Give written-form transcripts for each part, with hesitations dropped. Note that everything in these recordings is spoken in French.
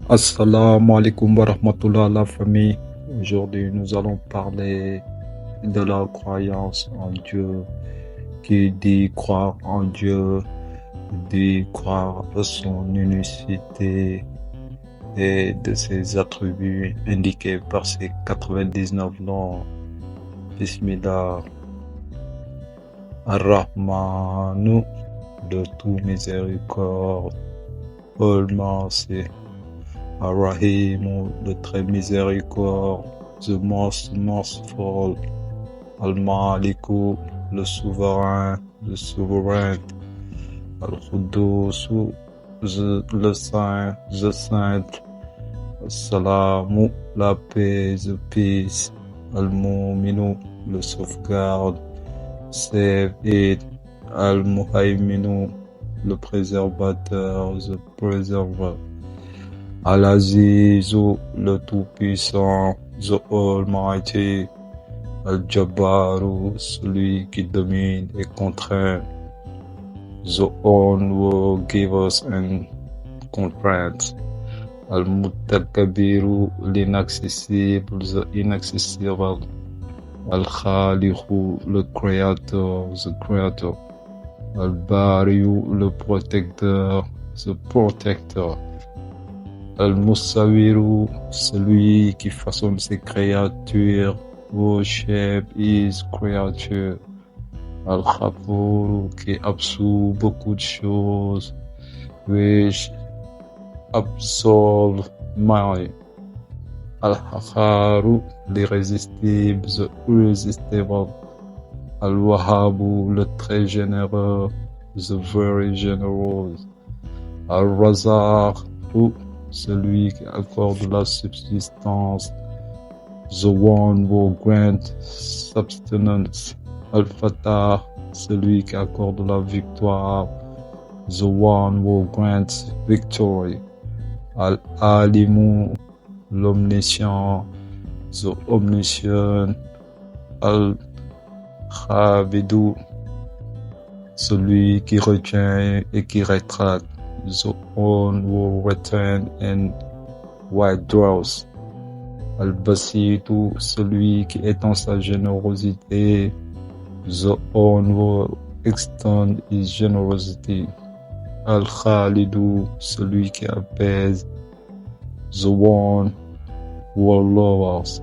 Assalamu alaikum wa rahmatullah la famille. Aujourd'hui, nous allons parler de la croyance en Dieu. Qui dit croire en Dieu, dit croire à son unicité et de ses attributs indiqués par ses 99 noms. Bismillah ar-Rahmanu, de tout miséricorde, all mercy. Ar-Rahimu, le très miséricorde, the most merciful. Al-Maliku, le souverain, le souverain. Al-Qudusu, le saint, the saint. Al-Salamu, la paix, the peace. Al-Muminu, le sauvegarde. Save it. Al-Muhaiminu, le préservateur, the preserver. Al-Azizu, le tout-puissant, the Almighty. Al-Jabbaru, celui qui domine et contraint. The one who gives us and confronts. Al-Muttakabiru, l'inaccessible, the inaccessible. Al-Khaliqu, le créateur, the creator. Al-Bariu, le protecteur, the protector. Al-Musawiru, celui qui façonne ses créatures, who shape his creature. Al-Ghafur, qui absout beaucoup de choses, which absolve my. Al-Hakharu, l'irrésistible, the irresistible. Al-Wahhabu, le très généreux, the very generous. Al-Razaq, celui qui accorde la subsistance, the one who grants subsistence. Al-Fatah, celui qui accorde la victoire, the one who grants victory. Al-Alimu, l'omniscient, the omniscient. Al-Khabidu, celui qui retient et qui rétracte, the one who return and withdraws. Al-Basitu, celui qui étend sa générosité, the one who extend his generosity. Al-Khalidu, celui qui apaise, the one who lowers.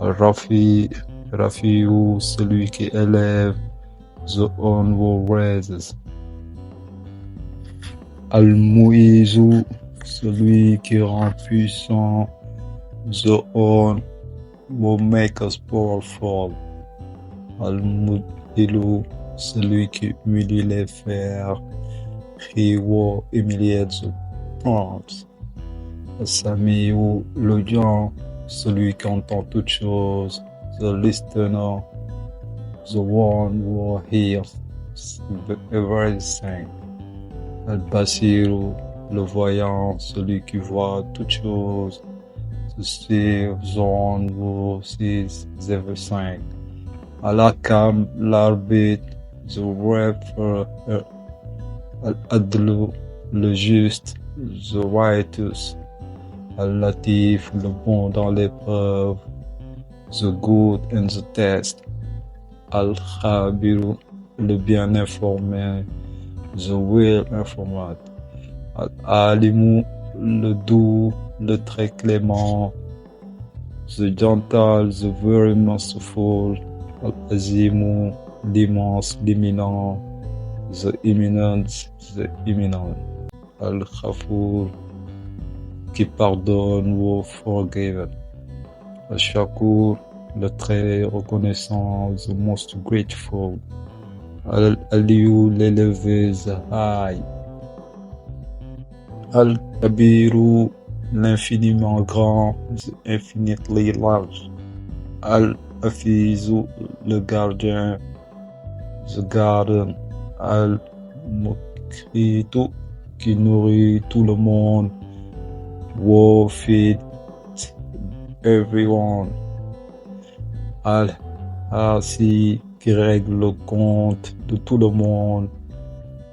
Al-Rafi'u, celui qui élève, the one who raises. Al-Mu'izu, celui qui rend puissant, the one who makes us powerful. Al-Mudhilu, celui qui humilie les fers, he who humiliates the prompts. Al-Sami'u, l'audience, celui qui entend toutes choses, the listener, the one who hears everything. Al-Basiru, le voyant, celui qui voit toutes choses, the seer, the one who sees everything. Al-Hakam, l'arbitre, the referee. Al-Adlu, le juste, the righteous. Al-Latif, le bon dans l'épreuve, the good in the test. Al-Khabiru, le bien informé, the well informed. Al-Alimu, le doux, le très clément, the gentle, the very merciful. Al-Azimu, l'immense, l'imminent, the imminent, the imminent. Al-Ghafur, qui pardonne ou forgive. Al-Shakur, le très reconnaissant, the most grateful. Al-Aliyu, l'élevé, the high. Al-Kabiru, l'infiniment grand, the infinitely large. Al-Hafizu, le gardien, the garden. Al-Mukritu, qui nourrit tout le monde, who feed everyone. Al-Hasi, qui règle le compte de tout le monde,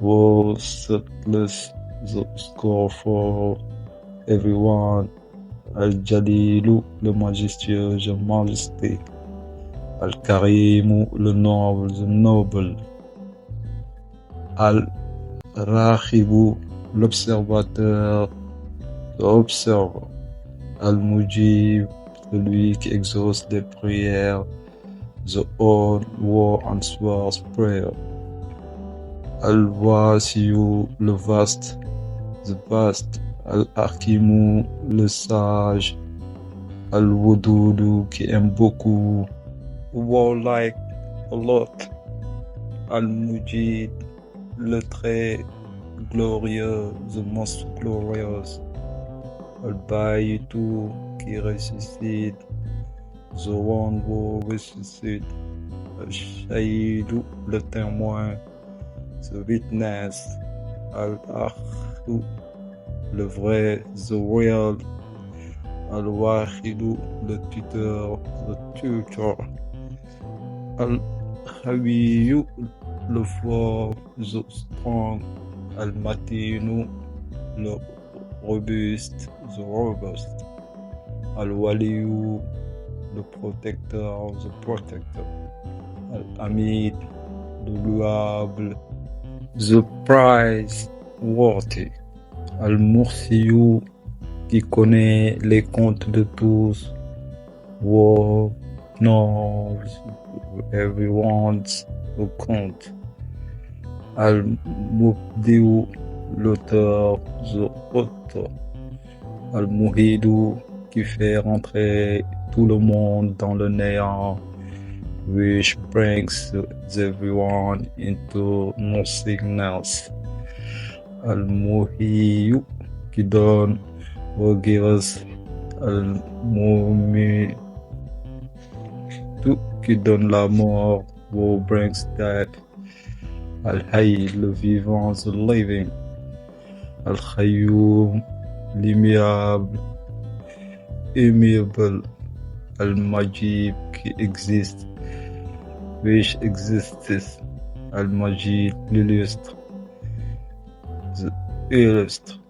who settles the score for everyone. Al-Jalilu, le majestueux, the majesté. Al-Karimu, le noble, the noble. Al-Rahibu, l'observateur, the observer. Al-Mujib, celui qui exauce des prières, the all who answers prayer. Al-Wasiyu, le vaste, the vast. Al-Hakimu, le sage. Al-Wududu, qui aime beaucoup. Warlike, a lot. Al-Mujid, le très glorieux, the most glorious. Al-Bayitu, qui ressuscite, the one who ressuscite. Al-Shahidu, le témoin, the witness. Al-Akhu, le vrai, the real. Al-Wahidu, le tuteur, the tutor. Al-Khawiyu, le fort, the strong. Al-Matinu, le robuste, the robust. Al-Waliyu, le protecteur, the protector. Al-Hamid, le louable, the prize worthy. Al-Mursiyu, qui connaît les comptes de tous. Who knows everyone's compte. Al-Mubdiu, l'auteur, the author. Al-Muhidu, qui fait rentrer tout le monde dans le néant, which brings everyone into nothingness. Al-Muhiyu, qui donne, who gives. Al-Mumitu, qui donne la mort, who brings death. Al-Hayy, le vivant, the living. Al-Khayyum, l'immuable, immutable. Al-Majid, qui existe, which exists. Al-Majid, l'illustre, the illustre.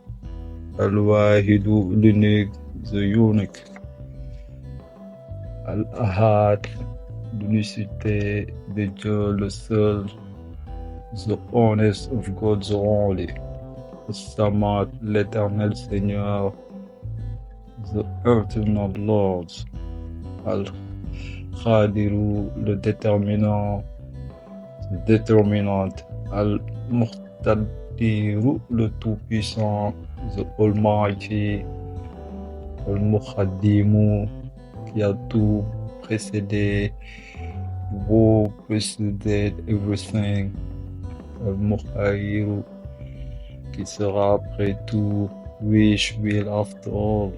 Al-Wahidu, l'unique, the unique. Al-Ahad, l'unicité de Dieu, le seul, the honest of God, the only. Al-Samad, l'éternel Seigneur, the eternal Lord. Al-Khadiru, le déterminant, the determinant. Al-Muqtadiru, le tout-puissant, the almighty. Al-Mukhaddimu, qui a tout précédé, who preceded everything. Al-Mukhayyiru, qui sera après tout, which will after all.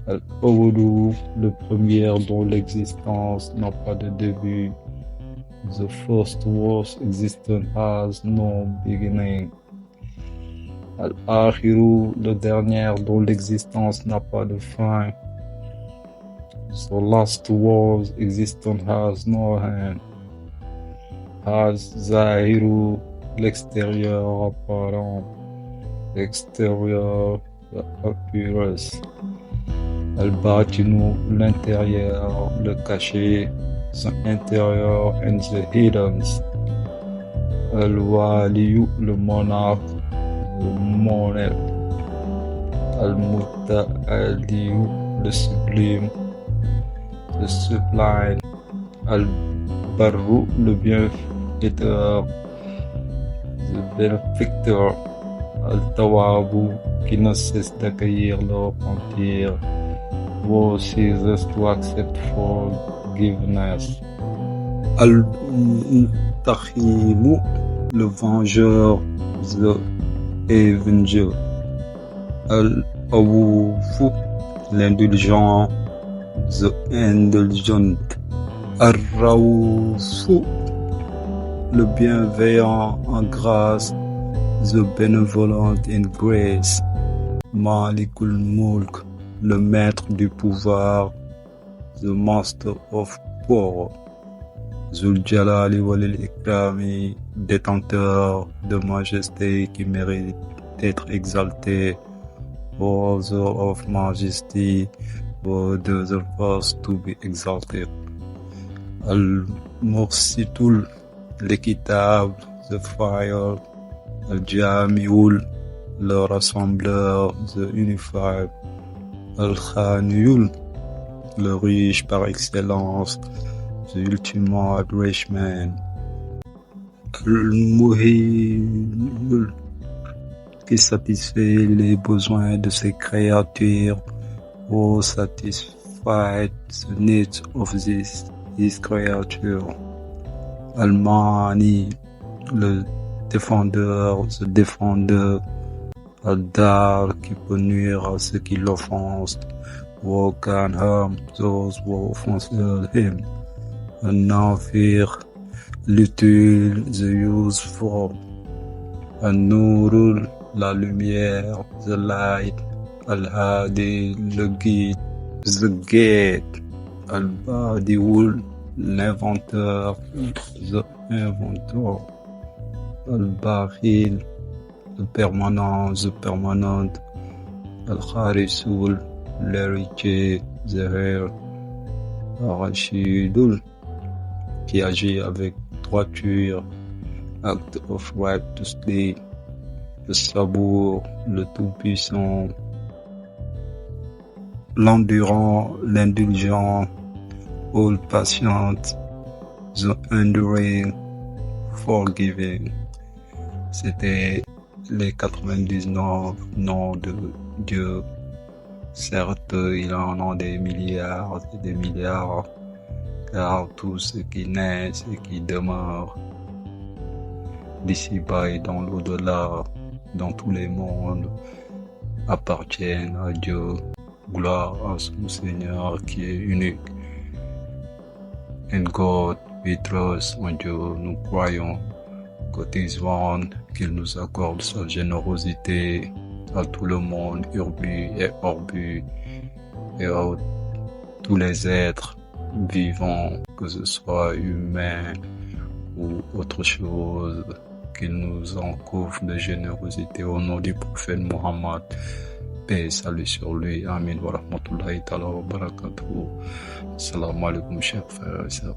Al-Awwalu, le premier dont l'existence n'a pas de début. The first was existent has no beginning. Al-Akhiru, le dernier dont l'existence n'a pas de fin. The last was existent has no end. Al-Zahiru, l'extérieur apparent. L'extérieur, the appearance. Al-Batinu, l'intérieur, le caché. The interior and the hidden. Al-Waliyu, le monarque, the monarch. Al-Muta'aliyu, le sublime, the sublime. Al-Barru, le bienfaiteur, the benefactor. Al-Tawabu, qui ne cesse d'accueillir le repentir, who ceases to accept forgiveness. Al-Takhimu, le vengeur, the avenger. Al-Awufu, l'indulgent, the indulgent. Al-Rawfu, le bienveillant en grâce, the benevolent in grace. Malikul Mulk, le maître du pouvoir, the master of power. Zul Jalali wal Ikrami, détenteur de majesté qui mérite d'être exalté. author of majesty, worthy the first to be exalted. Al-Mursitul, l'équitable, the fire, Al-Jamiul, le rassembleur, the unified, Al-Khaniyul, le riche par excellence, the ultimate rich man, Al-Muhiyul, qui satisfait les besoins de ses créatures, or satisfied the needs of his creature. Al-Mani, le défendeur, the défendeur, Al-Dar, qui peut nuire à ceux qui l'offensent, or can harm those who offend him. Al-Nafir, l'utile, the useful. Al-Nurul, la lumière, the light. Al-Hadi, le guide, the gate. Al-Badiul, l'inventeur, the inventor. Al-Bakhil, le permanent, the permanent. Al-Kharisul, l'héritier, the heir. Al-Rashidul, qui agit avec droiture, act of righteously. Le Sabour, le tout-puissant. L'endurant, l'indulgent, all patient, the enduring, forgiving. C'était les 99 noms de Dieu. Certes, il en a des milliards et des milliards, car tout ce qui naît, ce qui demeure, d'ici-bas et dans l'au-delà, dans tous les mondes, appartiennent à Dieu. Gloire à son Seigneur qui est unique. In God we trust, en Dieu nous croyons. God is one, qu'il nous accorde sa générosité à tout le monde, urbu et orbu, et à tous les êtres vivants, que ce soit humains ou autre chose, qu'il nous en couvre de générosité au nom du prophète Mohammed. Paix et salut sur lui. Amin wa rahmatullahi ta'ala wa barakatuhu. Assalamu alaikum, chers frères et sœurs.